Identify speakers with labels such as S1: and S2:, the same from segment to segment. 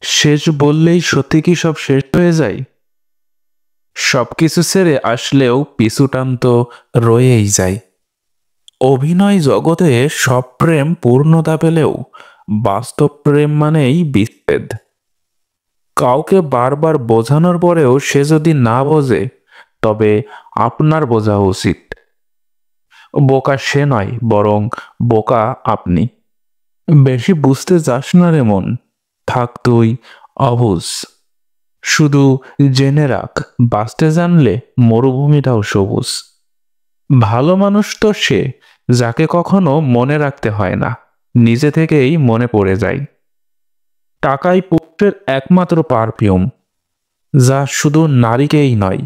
S1: শেষ বললেই সত্যি কি সব শেষ হয়ে যায়? সবকিছু ছেড়ে আসলেও পিছুটান তো রয়েই যায়। অভিনয় জগতে সব প্রেম পূর্ণতা পেলেও বাস্তব প্রেম মানেই বিচ্ছেদ। কাউকে বারবার বোঝানোর পরেও সে যদি না বোঝে, তবে আপনার বোঝা উচিত। বোকা সে নয়, বরং বোকা আপনি। বেশি বুঝতে যাস না রে মন, থাক তুই অবুঝ। শুধু জেনে রাখ, বাঁচতে জানলে মরুভূমিটাও সবুজ। ভালো মানুষ তো সে যাকে কখনো মনে রাখতে হয় না, নিজে থেকেই মনে পড়ে যায়। টাকাই পুরুষের একমাত্র পারফিউম, যা শুধু নারীকেই নয়,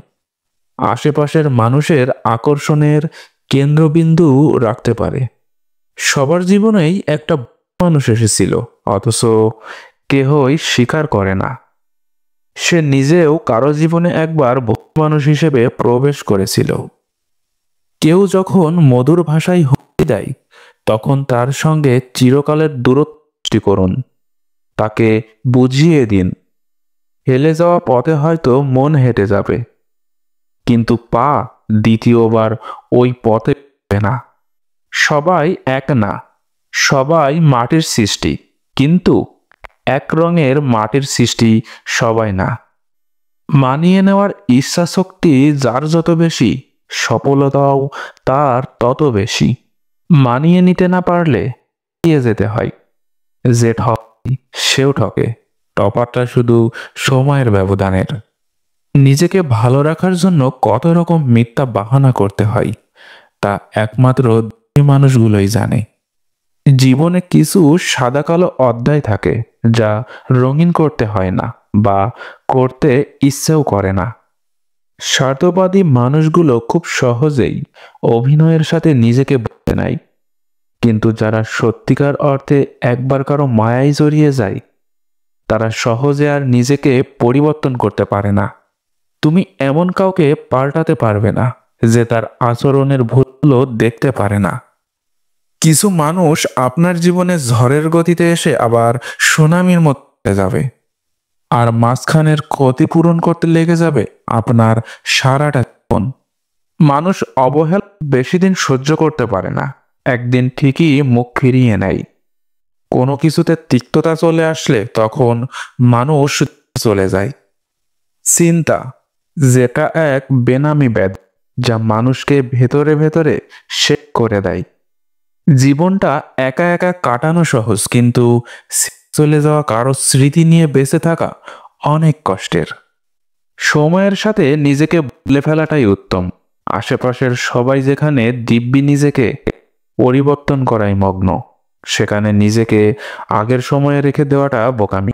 S1: আশেপাশের মানুষের আকর্ষণের কেন্দ্রবিন্দু রাখতে পারে। সবার জীবনেই একটা মানুষ এসেছিল, অথচ কেহই স্বীকার করে না। সে নিজেও কারো জীবনে একবার মানুষ হিসেবে প্রবেশ করেছিল। কেউ যখন মধুর ভাষায় হুমকি দেয়, তখন তার সঙ্গে চিরকালের দূরত্ব সৃষ্টি করুন। তাকে বুঝিয়ে দিন, হেলে যাওয়া পথে হয়তো মন হেঁটে যাবে, কিন্তু পা দ্বিতীয়বার ওই পথে যাবে না। সবাই এক না, সবাই মাটির সৃষ্টি, কিন্তু এক রঙের মাটির সৃষ্টি সবাই না। মানিয়ে নেওয়ার ইচ্ছা শক্তি যার যত বেশি, সফলতাও তার তত বেশি। মানিয়ে নিতে না পারলে এগিয়ে যেতে হয়। যে ঠকে সেও ঠকে, তফাৎটা শুধু সময়ের ব্যবধানের। নিজেকে ভালো রাখার জন্য কত রকম মিথ্যা বাহানা করতে হয়, তা একমাত্র দুই মানুষগুলোই জানে। জীবনে কিছু সাদা কালো অধ্যায় থাকে, যা রঙিন করতে হয় না, বা করতে ইচ্ছেও করে না। স্বার্থবাদী মানুষগুলো খুব সহজেই অভিনয়ের সাথে নিজেকে বদলে নেয়, কিন্তু যারা সত্যিকার অর্থে একবার কারো মায়ায় জড়িয়ে যায়, তারা সহজে আর নিজেকে পরিবর্তন করতে পারে না। তুমি এমন কাউকে পাল্টাতে পারবে না যে তার আচরণের ভুলগুলো দেখতে পারে না। কিছু মানুষ আপনার জীবনে ঝড়ের গতিতে এসে আবার সুনামির মতো যাবে, আর মাঝখানের ক্ষতিপূরণ করতে লেগে যাবে আপনার সারাটা জীবন। মানুষ অবহেলা বেশি দিন সহ্য করতে পারে না, একদিন ঠিকই মুখ ফিরিয়ে নেয়। কোনো কিছুতে তিক্ততা চলে আসলে তখন মানুষ চলে যায়। চিন্তা, যেটা এক বেনামি ব্যাধি, যা মানুষকে ভেতরে ভেতরে শেষ করে দেয়। জীবনটা একা একা কাটানো সহজ, কিন্তু চলে যাওয়া কারো স্মৃতি নিয়ে বেঁচে থাকা অনেক কষ্টের। সময়ের সাথে নিজেকে বদলে ফেলাটাই উত্তম। আশেপাশের সবাই যেখানে দিব্যি নিজেকে পরিবর্তন করাই মগ্ন, সেখানে নিজেকে আগের সময়ে রেখে দেওয়াটা বোকামি।